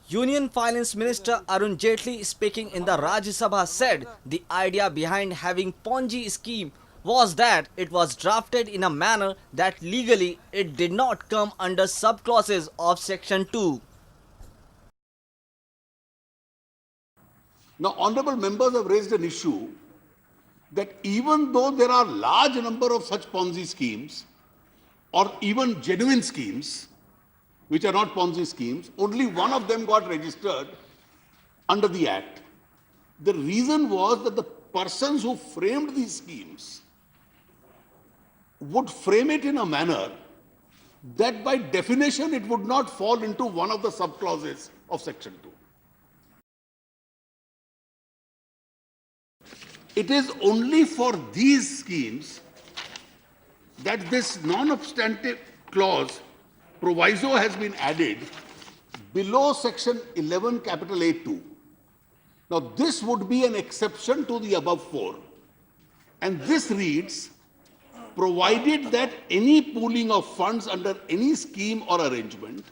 Union Finance Minister Arun Jaitley speaking in the Rajya Sabha said the idea behind having Ponzi scheme was that it was drafted in a manner that legally it did not come under subclauses of Section 2. Now, honorable members have raised an issue that even though there are large number of such Ponzi schemes or even genuine schemes, which are not Ponzi schemes, only one of them got registered under the Act. The reason was that the persons who framed these schemes would frame it in a manner that by definition it would not fall into one of the subclauses of Section 2. It is only for these schemes that this non-obstantive clause proviso has been added below Section 11 capital A2. Now this would be an exception to the above four. And this reads, provided that any pooling of funds under any scheme or arrangement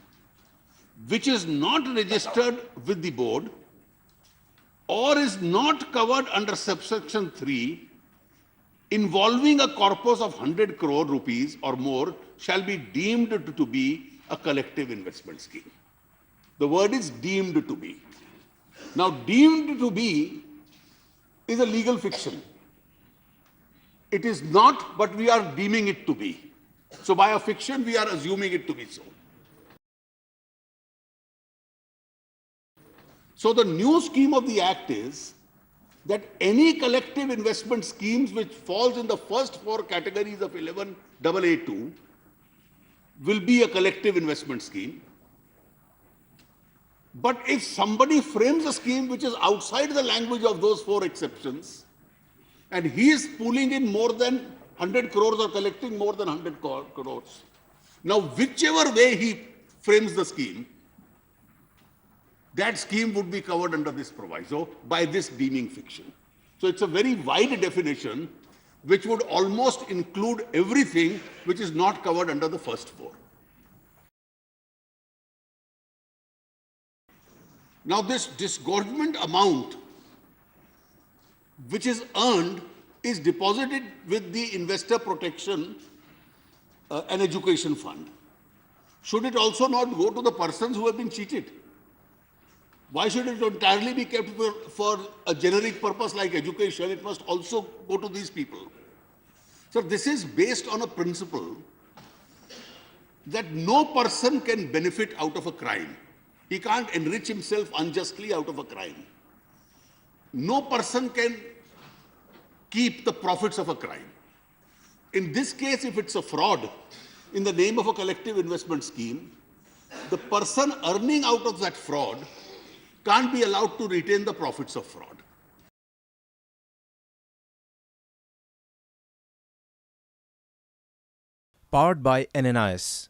which is not registered with the board or is not covered under subsection 3 involving a corpus of 100 crore rupees or more shall be deemed to be a collective investment scheme. The word is deemed to be. Now, deemed to be is a legal fiction. It is not, but we are deeming it to be. So by a fiction, we are assuming it to be so. So the new scheme of the Act is that any collective investment schemes which falls in the first four categories of 11 AA2 will be a collective investment scheme. But if somebody frames a scheme which is outside the language of those four exceptions, and he is pooling in more than 100 crores or collecting more than 100 crores, now whichever way he frames the scheme, that scheme would be covered under this proviso by this deeming fiction. So it's a very wide definition which would almost include everything which is not covered under the first four. Now this disgorgement amount which is earned is deposited with the investor protection and education fund. Should it also not go to the persons who have been cheated? Why should it entirely be kept for a generic purpose like education? It must also go to these people. So this is based on a principle that no person can benefit out of a crime. He can't enrich himself unjustly out of a crime. No person can keep the profits of a crime. In this case, if it's a fraud in the name of a collective investment scheme, the person earning out of that fraud can't be allowed to retain the profits of fraud. Powered by NNIS.